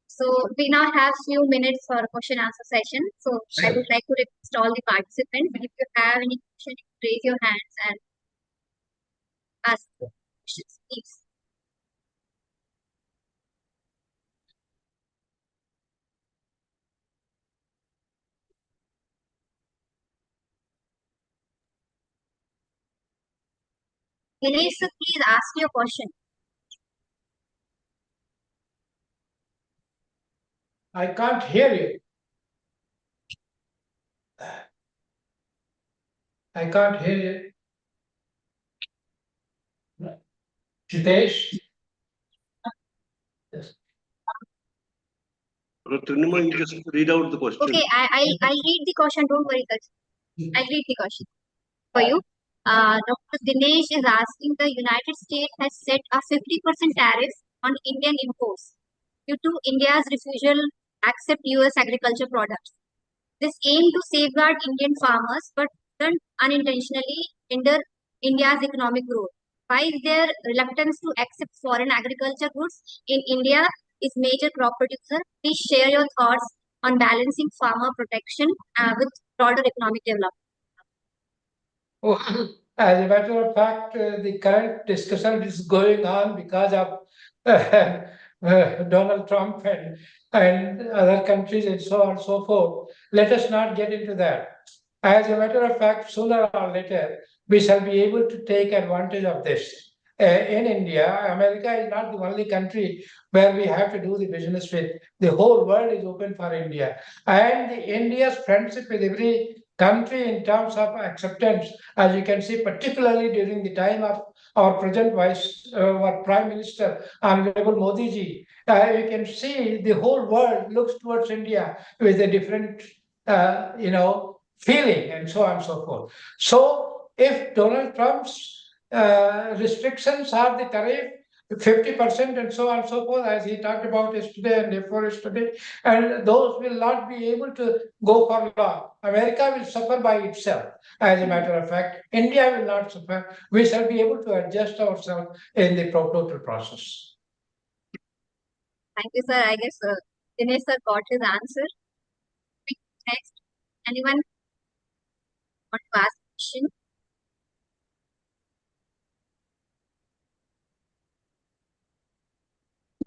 so we now have few minutes for question answer session. So I would like to request all the participants, if you have any question, raise your hands and ask questions, please. Dinesh, sir, please ask your question. I can't hear you. I can't hear you. Jitesh? Yes. Trinima, you just read out the question. Okay, I'll read the question. Don't worry, sir. I'll read the question for you. Dr. Dinesh is asking, the United States has set a 50% tariff on Indian imports due to India's refusal to accept US agriculture products. This aimed to safeguard Indian farmers but unintentionally hinder India's economic growth. Why is there reluctance to accept foreign agriculture goods in India is major crop producer? Please share your thoughts on balancing farmer protection with broader economic development. Oh, as a matter of fact, the current discussion is going on because of Donald Trump and other countries and so on and so forth. Let us not get into that. As a matter of fact, sooner or later, we shall be able to take advantage of this. In India, America is not the only country where we have to do the business with. The whole world is open for India. And India's friendship with every country in terms of acceptance, as you can see, particularly during the time of our present our Prime Minister, Honorable Modi ji, you can see the whole world looks towards India with a different, feeling and so on and so forth. So if Donald Trump's restrictions are the tariff, 50% and so on and so forth, as he talked about yesterday and before yesterday, and those will not be able to go for law. America will suffer by itself. As a matter of fact, India will not suffer. We shall be able to adjust ourselves in the total process. Thank you, sir. I guess Dinesh sir got his answer. Next, anyone want to ask a question?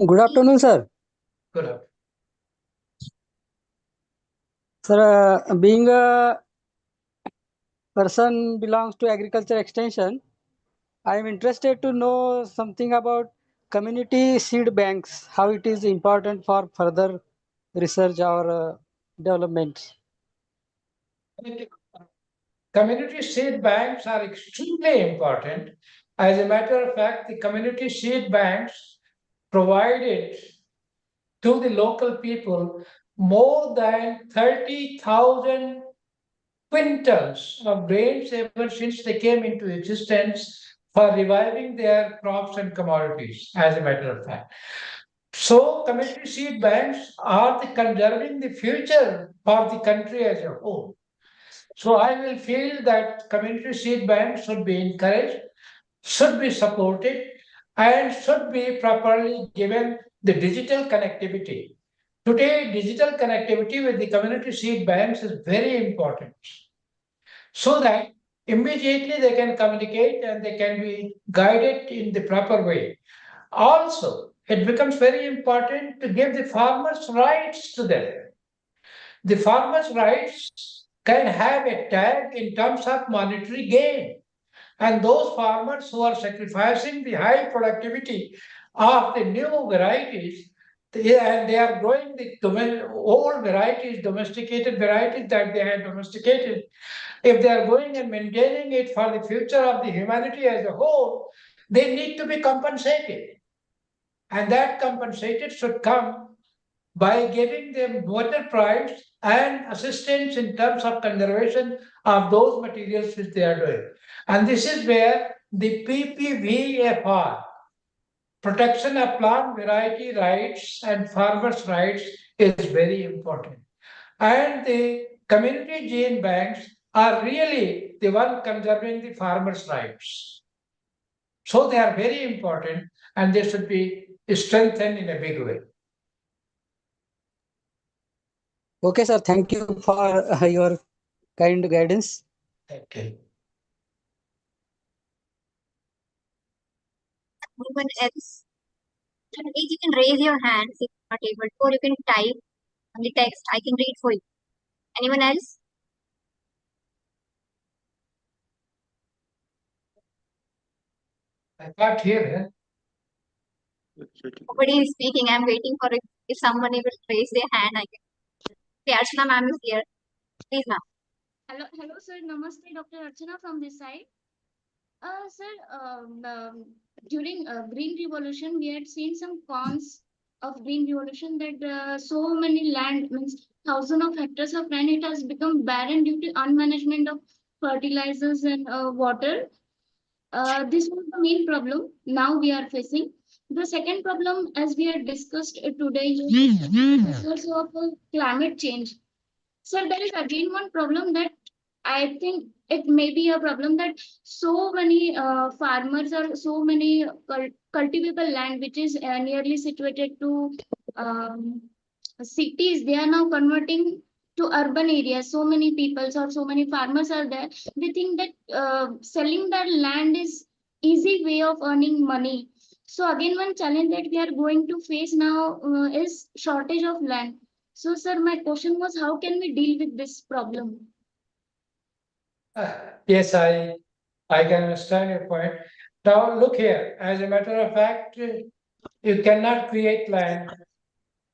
Good afternoon, sir. Good. Sir, being a person belongs to agriculture extension, I am interested to know something about community seed banks, how it is important for further research or development. Community seed banks are extremely important. As a matter of fact, the community seed banks provided to the local people more than 30,000 quintals of grains ever since they came into existence for reviving their crops and commodities, as a matter of fact. So, community seed banks are conserving the future for the country as a whole. So, I will feel that community seed banks should be encouraged, should be supported, and should be properly given the digital connectivity. Today, digital connectivity with the community seed banks is very important so that immediately they can communicate and they can be guided in the proper way. Also, it becomes very important to give the farmers rights to them. The farmers' rights can have a tag in terms of monetary gain. And those farmers who are sacrificing the high productivity of the new varieties, and they are growing the old varieties, domesticated varieties that they had domesticated, if they are going and maintaining it for the future of the humanity as a whole, they need to be compensated. And that compensated should come by giving them better price and assistance in terms of conservation of those materials which they are doing. And this is where the PPVFR, protection of plant variety rights and farmers' rights, is very important. And the community gene banks are really the one conserving the farmers' rights. So they are very important and they should be strengthened in a big way. Okay, sir. Thank you for your kind guidance. Thank you. Anyone else? Please, you can raise your hand if you're not able to, or you can type on the text. I can read for you. Anyone else? I can't hear. Nobody is speaking. I'm waiting for it. If someone will raise their hand, I can. Okay, Archana ma'am is here. Please, ma'am. Hello, sir. Namaste, Dr. Archana from this side. Sir, during Green Revolution, we had seen some cons of Green Revolution that so many land, means thousands of hectares of land, it has become barren due to unmanagement of fertilizers and water. This was the main problem now we are facing. The second problem, as we had discussed today, is also of climate change. So there is again one problem that I think it may be a problem that so many farmers or so many cultivable land which is nearly situated to cities, they are now converting to urban areas. So many people or so many farmers are there. They think that selling that land is easy way of earning money. So again, one challenge that we are going to face now is shortage of land. So, sir, my question was, how can we deal with this problem? Yes, I I can understand your point. Now, look here, as a matter of fact, you cannot create land,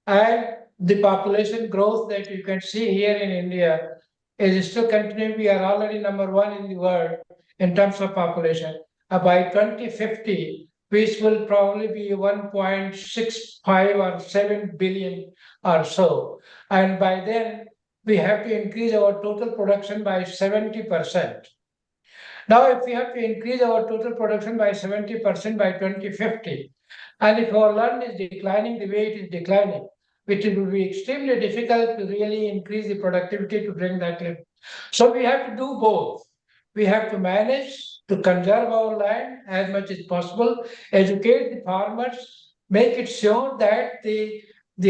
and the population growth that you can see here in India is still continuing. We are already number one in the world in terms of population. By 2050, which will probably be 1.65 or 7 billion or so. And by then, we have to increase our total production by 70%. Now, if we have to increase our total production by 70% by 2050, and if our land is declining the way it is declining, which will be extremely difficult to really increase the productivity to bring that level. So we have to do both. We have to manage to conserve our land as much as possible, educate the farmers, make it sure that the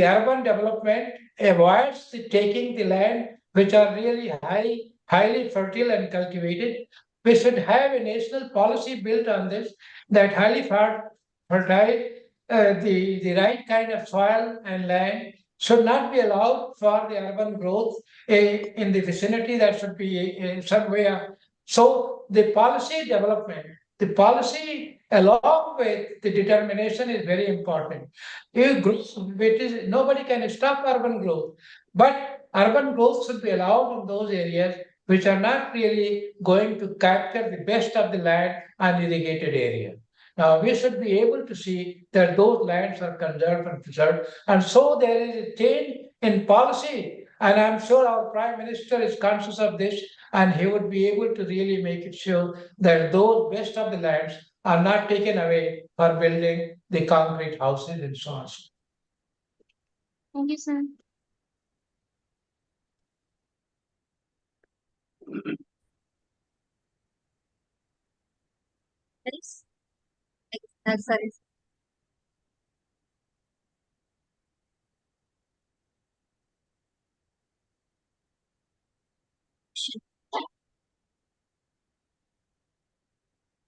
urban development avoids the taking the land which are really highly fertile and cultivated. We should have a national policy built on this, that highly fertile, the right kind of soil and land should not be allowed for the urban growth in the vicinity. That should be somewhere. So the policy development, the policy along with the determination is very important. Nobody can stop urban growth, but urban growth should be allowed in those areas which are not really going to capture the best of the land and irrigated area. Now, we should be able to see that those lands are conserved and preserved. And so there is a change in policy. And I'm sure our Prime Minister is conscious of this, and he would be able to really make it sure that those best of the lands are not taken away for building the concrete houses and so on. Thank you, sir. Yes. Sorry.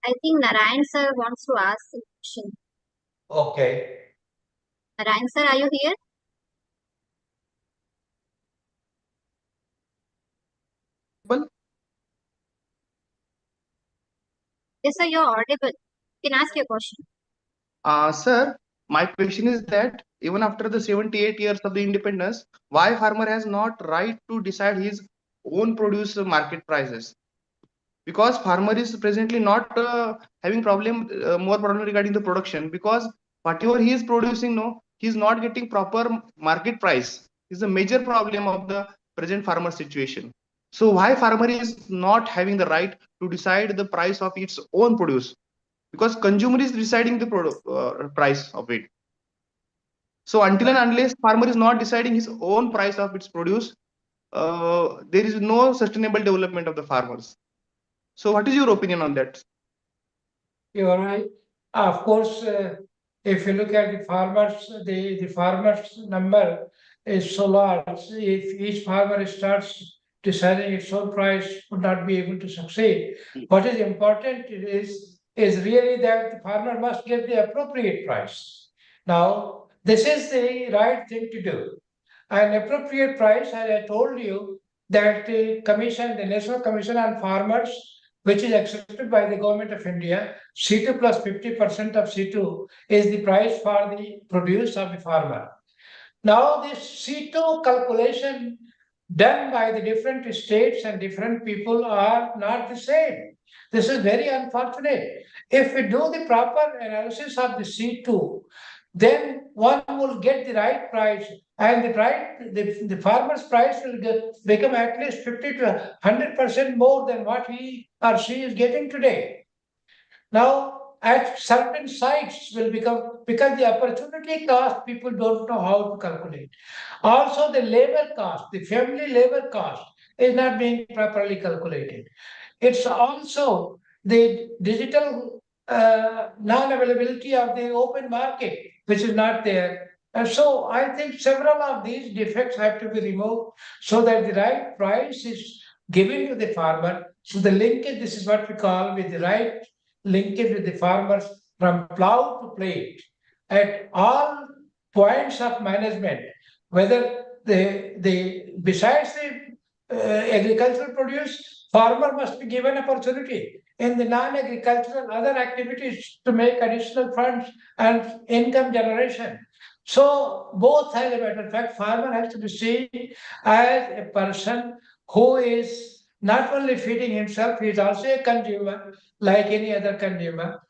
I think Narayan sir wants to ask a question. Okay. Narayan sir, are you here? Yes, sir, you're audible. You can ask your question. Sir, my question is that even after the 78 years of the independence, why farmer has not right to decide his own produce market prices? Because farmer is presently not having more problem regarding the production, because whatever he is producing, no, he is not getting proper market price. Is a major problem of the present farmer situation. So why farmer is not having the right to decide the price of its own produce? Because consumer is deciding the price of it. So until and unless farmer is not deciding his own price of its produce, there is no sustainable development of the farmers. So what is your opinion on that? You are right. Of course, if you look at the farmers number is so large. If each farmer starts deciding its own price, would not be able to succeed. What is important is really that the farmer must get the appropriate price. Now, this is the right thing to do. An appropriate price, as I told you, that the National Commission on Farmers, which is accepted by the Government of India, C2 plus 50% of C2 is the price for the produce of the farmer. Now, this C2 calculation done by the different states and different people are not the same. This is very unfortunate. If we do the proper analysis of the C2, then one will get the right price, and the farmer's price will become at least 50 to 100% more than what he or she is getting today. Now, at certain sites will become, because the opportunity cost people don't know how to calculate. Also, the labor cost, the family labor cost is not being properly calculated. It's also the digital non-availability of the open market, which is not there. And so I think several of these defects have to be removed so that the right price is given to the farmer. So the linkage, this is what we call with the right linkage with the farmers from plow to plate at all points of management, whether besides the agricultural produce, farmer must be given opportunity. in the non-agricultural other activities to make additional funds and income generation. So both, as a matter of fact, farmer has to be seen as a person who is not only feeding himself, he is also a consumer like any other consumer.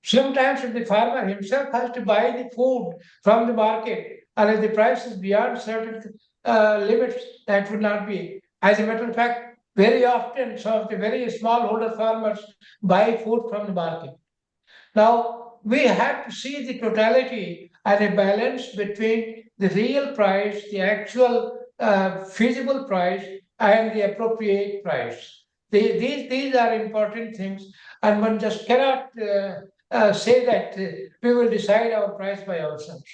Sometimes the farmer himself has to buy the food from the market, and if the price is beyond certain limits, that would not be. As a matter of fact, very often some of the very smallholder farmers buy food from the market. Now, we have to see the totality and a balance between the real price, the actual feasible price, and the appropriate price. These are important things, and one just cannot say that we will decide our price by ourselves.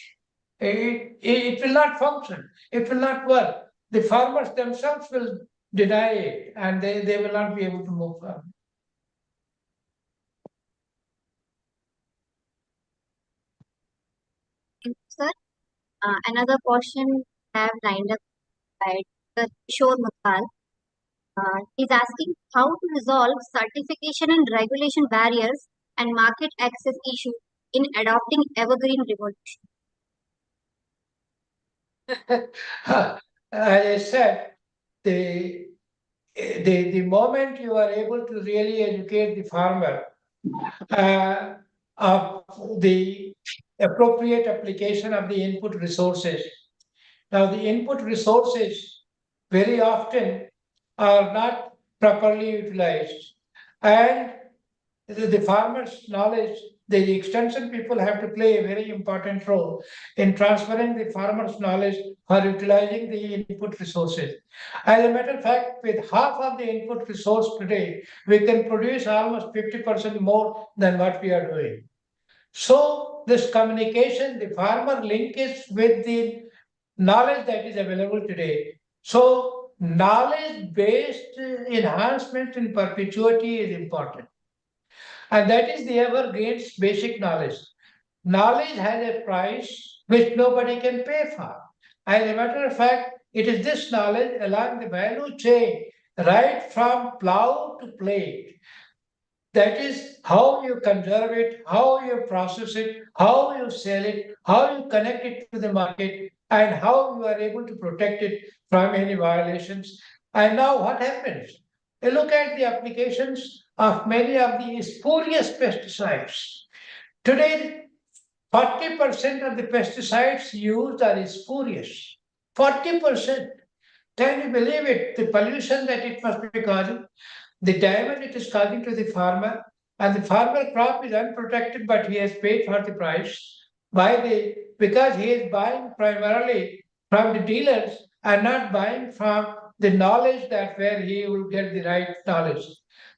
It will not function, it will not work. The farmers themselves will deny it, and they will not be able to move forward. Thank you, sir. Another question I have lined up by the Kishore Muthal. He's asking how to resolve certification and regulation barriers and market access issues in adopting evergreen revolution. As I said, the moment you are able to really educate the farmer of the appropriate application of the input resources. Now, the input resources very often are not properly utilized, and the farmers' knowledge, the extension people have to play a very important role in transferring the farmers' knowledge for utilizing the input resources. As a matter of fact, with half of the input resource today, we can produce almost 50% more than what we are doing. So, this communication, the farmer linkage with the knowledge that is available today. So, knowledge based enhancement in perpetuity is important. And that is the evergreen's basic knowledge. Knowledge has a price which nobody can pay for. As a matter of fact, it is this knowledge along the value chain, right from plow to plate. That is how you conserve it, how you process it, how you sell it, how you connect it to the market, and how you are able to protect it from any violations. And now what happens? You look at the applications of many of the spurious pesticides. Today, 40% of the pesticides used are spurious. 40%. Can you believe it? The pollution that it must be causing, the damage it is causing to the farmer, and the farmer crop is unprotected, but he has paid for the price because he is buying primarily from the dealers and not buying from the knowledge that where he will get the right knowledge.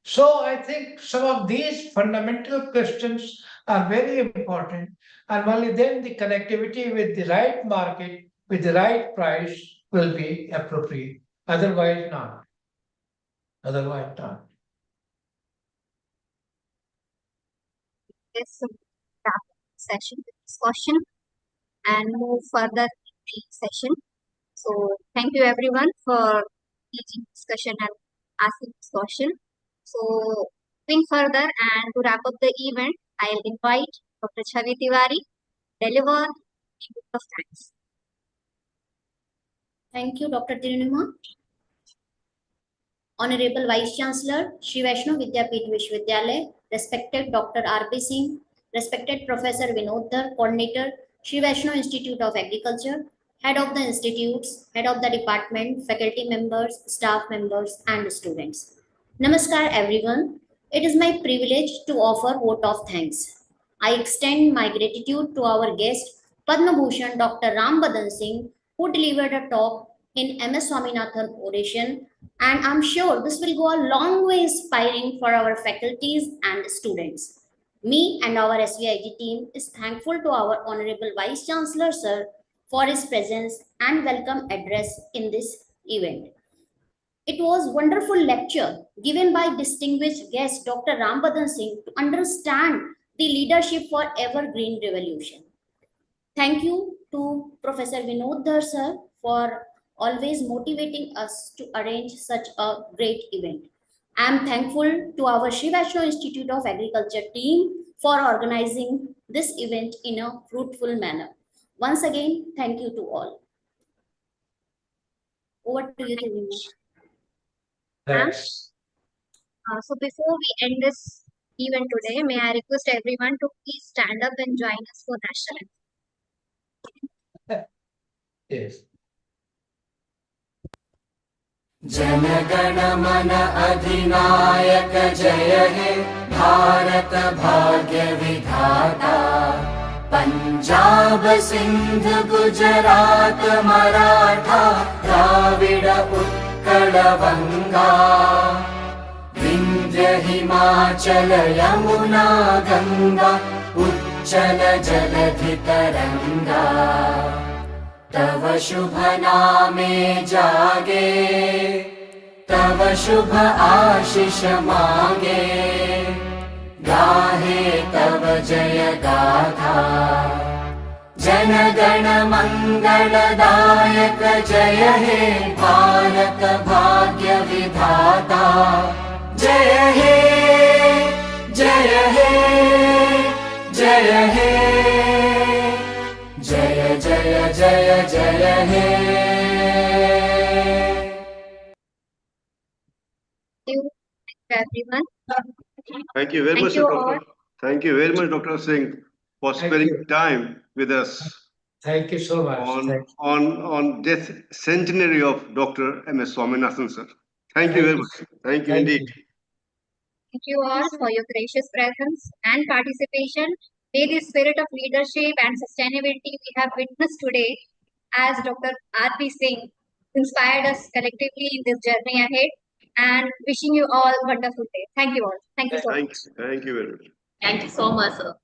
So I think some of these fundamental questions are very important, and only then the connectivity with the right market, with the right price will be appropriate. Otherwise, not. Otherwise, not. Yes, so wrap up the session with this question and move further in the session. So thank you everyone for engaging discussion and asking this question. So moving further and to wrap up the event, I'll invite Dr. Chavi Tiwari to deliver the book of thanks. Thank you, Dr. Tirunima. Honorable Vice Chancellor, Shri Vaishno Vidyapeeth Vishwavidyalaya, respected Dr. R.P. Singh, respected Professor Vinod Dhar, Coordinator, Shri Vaishno Institute of Agriculture, Head of the Institutes, Head of the Department, faculty members, staff members, and students. Namaskar, everyone. It is my privilege to offer vote of thanks. I extend my gratitude to our guest, Padma Bhushan Dr. Ram Badan Singh, who delivered a talk in MS Swaminathan oration, and I'm sure this will go a long way inspiring for our faculties and students. Me and our SVIG team is thankful to our Honorable Vice Chancellor Sir for his presence and welcome address in this event. It was wonderful lecture given by distinguished guest Dr. Ram Badan Singh to understand the leadership for Evergreen Revolution. Thank you to Professor Vinod Dhar sir for always motivating us to arrange such a great event. I am thankful to our Sri Vaishno Institute of Agriculture team for organizing this event in a fruitful manner. Once again, thank you to all. Over to you, Divya. Thanks. So before we end this event today, may I request everyone to please stand up and join us for national anthem. Yes. जनगण मन अधिनायक जय हे भारत भाग्य विधाता पंजाब सिंध गुजरात मराठा द्राविड उत्कल बंगा विंध्य हिमाचल यमुना गंगा उच्चल जलधि तरंगा तव शुभ नामे जागे तव शुभ आशीष मांगे गाहे तव जय गाथा जन गण मंगलदायक जय हे भारत भाग्य विधाता जय हे जय हे जय हे जय जय जय जय हे Thank you, everyone. Thank you very Thank much, you Doctor. Thank you very much, Dr. Singh, for Thank spending you. time with us Thank you so much. on death centenary of Dr. M.S. Swaminathan, sir. Thank you very much. Thank you Thank indeed. you. Thank you all for your gracious presence and participation. May the spirit of leadership and sustainability we have witnessed today as Dr. R.P. Singh inspired us collectively in this journey ahead, and wishing you all wonderful day. Thank you all. Thank you so much. Thank you very much. Thank you so much, sir.